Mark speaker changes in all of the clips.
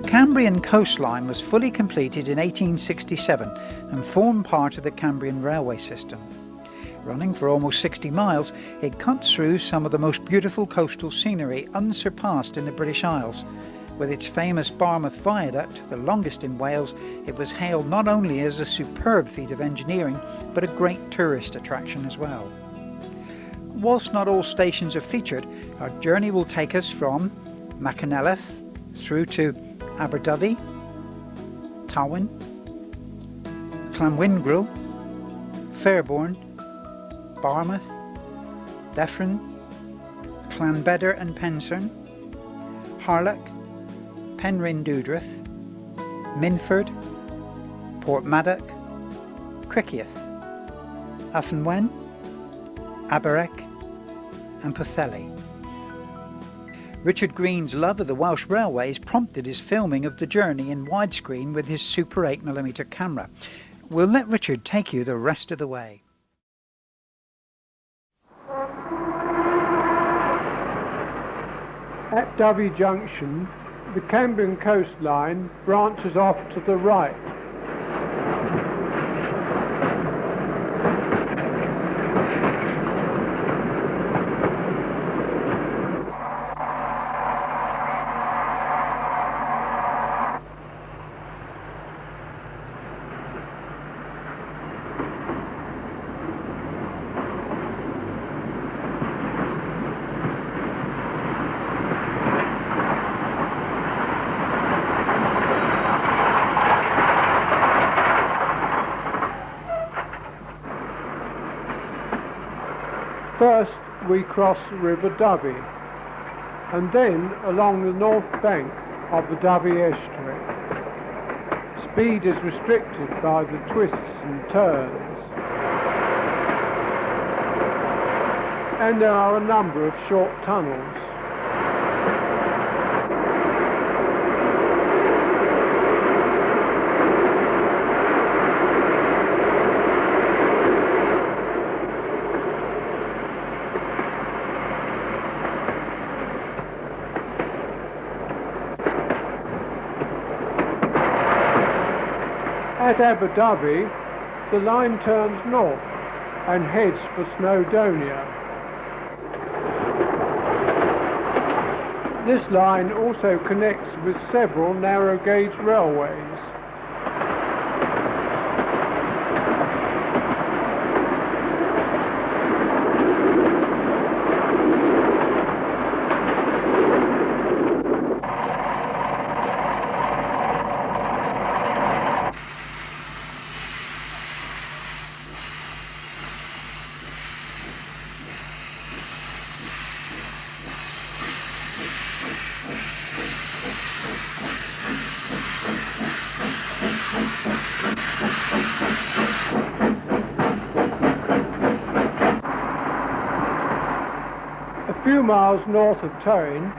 Speaker 1: Cambrian coastline was fully completed in 1867 and formed part of the Cambrian railway system. Running for almost 60 miles, it cuts through some of the most beautiful coastal scenery unsurpassed in the British Isles. With its famous Barmouth Viaduct, the longest in Wales, it was hailed not only as a superb feat of engineering, but a great tourist attraction as well. Whilst not all stations are featured, our journey will take us from Machynelleth through to Aberdyfi, Towyn, Llwyngwryl, Fairbourne, Barmouth, Dyffryn, Llanbedr and Penrhndeudraeth, Harlech, Penryhndeudraeth, Minfford, Portmadog, Criccieth, Afon Wen, Abereirch and Pwllheli. Richard Green's love of the Welsh railways prompted his filming of the journey in widescreen with his Super 8mm camera. We'll let Richard take you the rest of the way.
Speaker 2: At Dyfi Junction, the Cambrian coastline branches off to the right. First we cross the River Dyfi and then along the north bank of the Dyfi estuary. Speed is restricted by the twists and turns, and there are a number of short tunnels. At Aberdyfi, the line turns north and heads for Snowdonia. This line also connects with several narrow gauge railways. A few miles north of Towyn,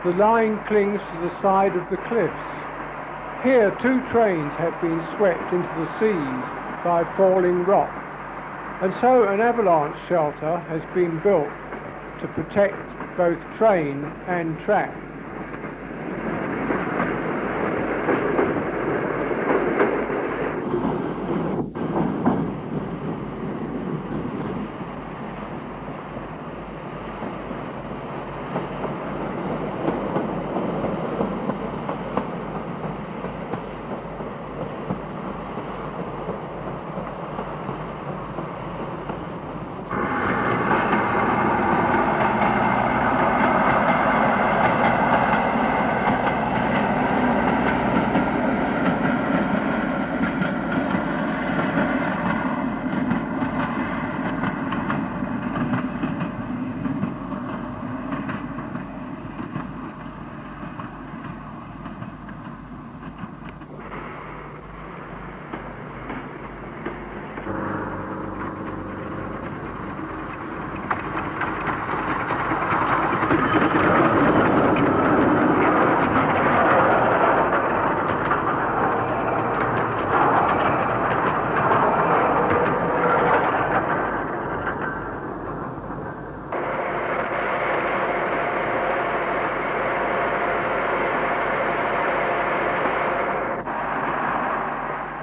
Speaker 2: the line clings to the side of the cliffs. Here 2 trains have been swept into the seas by falling rock, and so an avalanche shelter has been built to protect both train and track.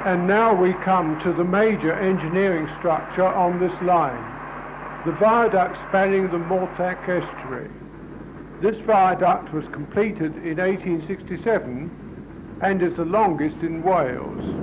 Speaker 2: And now we come to the major engineering structure on this line, the viaduct spanning the Mortach estuary. This viaduct was completed in 1867 and is the longest in Wales.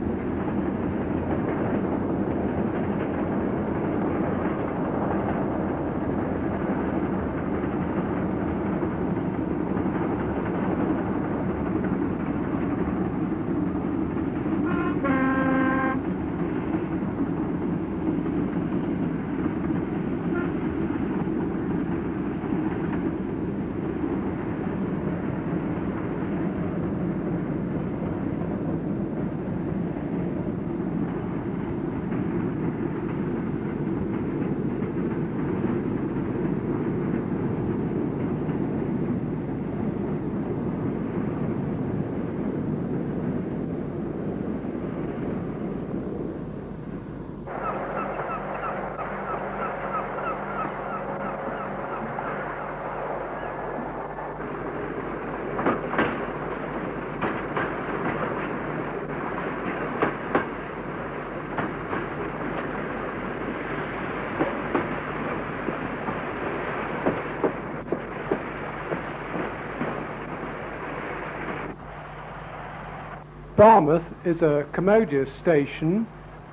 Speaker 2: Barmouth is a commodious station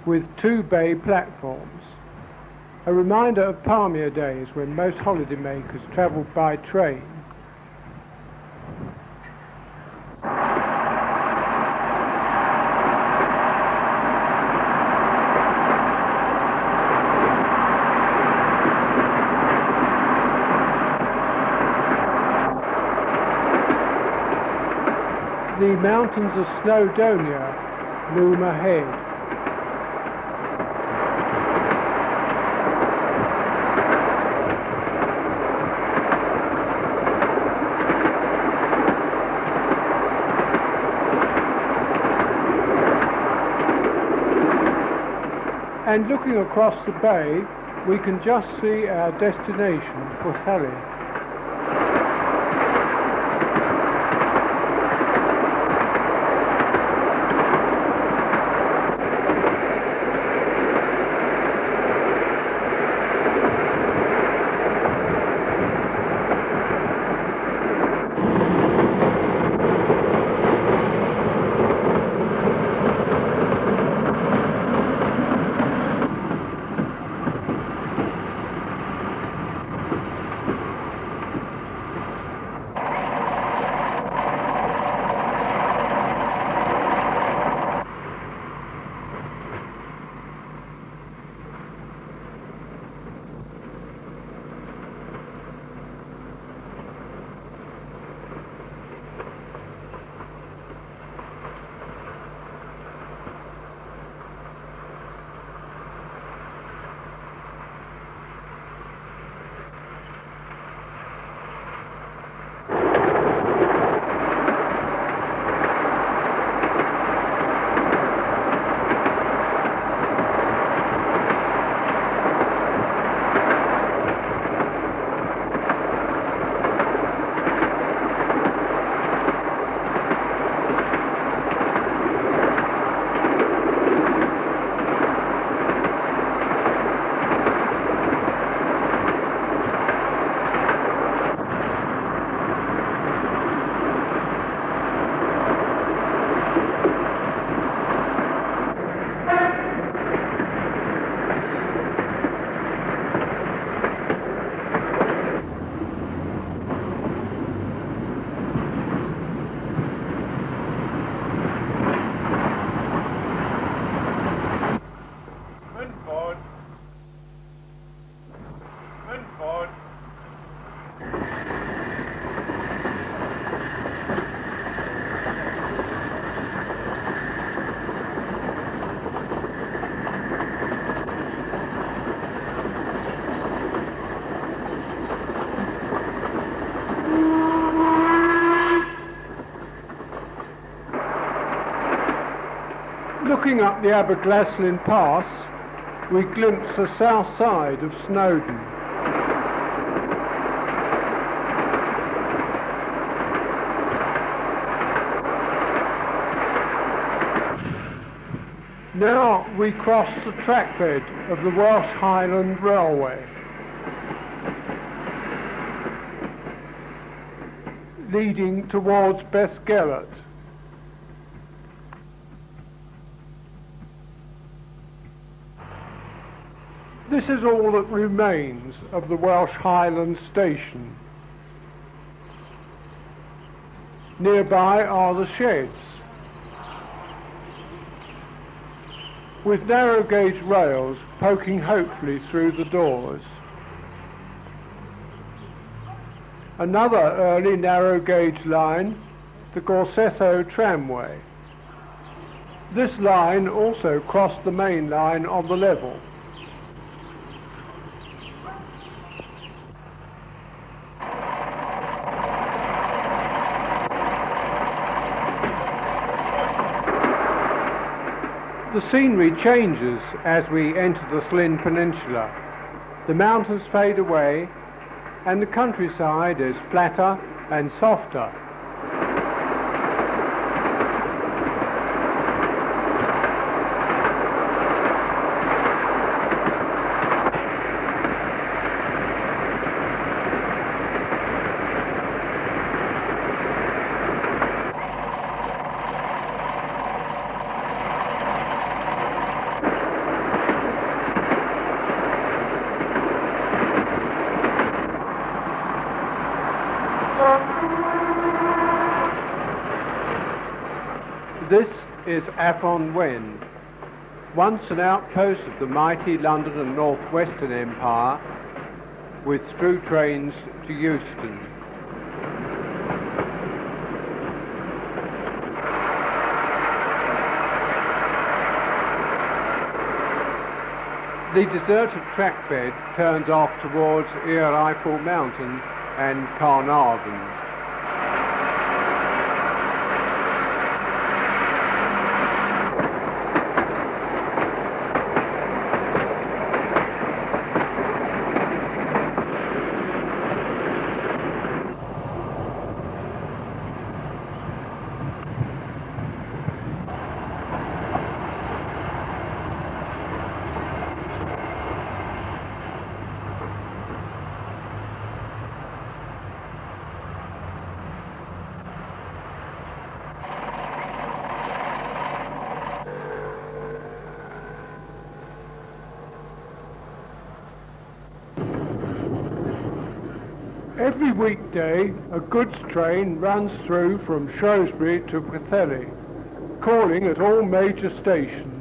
Speaker 2: with 2 bay platforms, a reminder of palmier days when most holidaymakers travelled by train. The mountains of Snowdonia loom ahead. And looking across the bay, we can just see our destination, Pwllheli. Looking up the Aberglaslyn Pass, we glimpse the south side of Snowdon. Now we cross the trackbed of the Welsh Highland Railway, leading towards Bethgelert. This is all that remains of the Welsh Highland Station. Nearby are the sheds, with narrow gauge rails poking hopefully through the doors. Another early narrow gauge line, the Gorsetho tramway. This line also crossed the main line on the level. The scenery changes as we enter the Llyn Peninsula. The mountains fade away and the countryside is flatter and softer. This is Afon Wen, once an outpost of the mighty London and North Western Empire, with through trains to Euston. The deserted trackbed turns off towards Aarchive Mountain and Carnarvon. Every weekday, a goods train runs through from Shrewsbury to Pwllheli, calling at all major stations.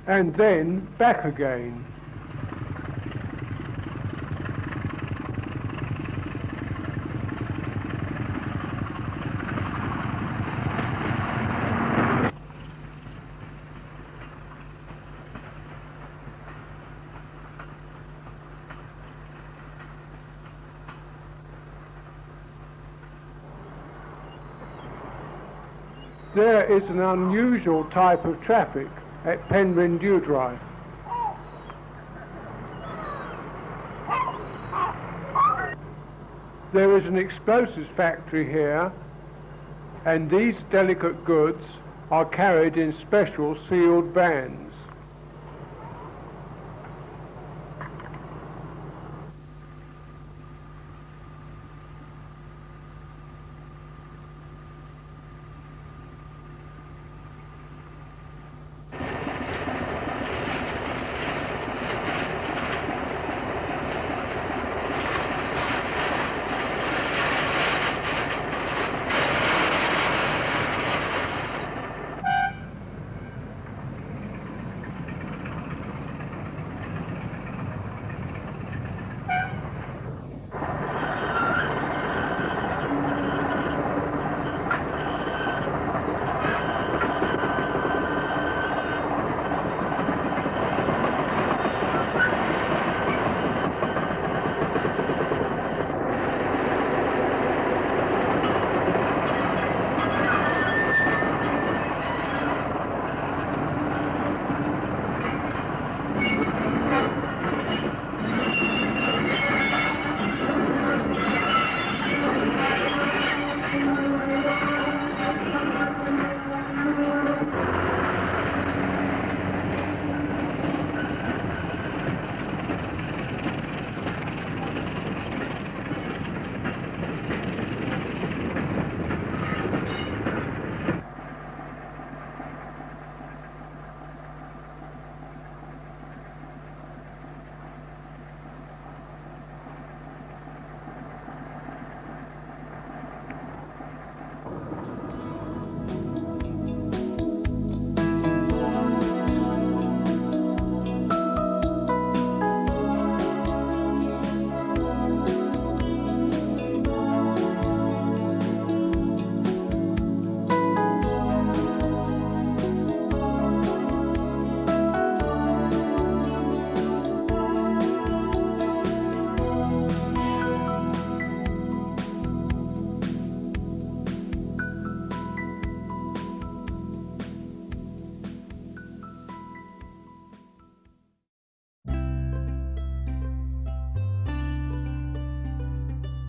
Speaker 2: And then back again. There is an unusual type of traffic at Penryhndeudraeth. There is an explosives factory here, and these delicate goods are carried in special sealed vans.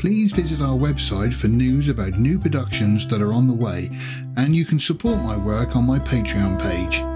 Speaker 3: please visit our website for news about new productions that are on the way, and you can support my work on my Patreon page.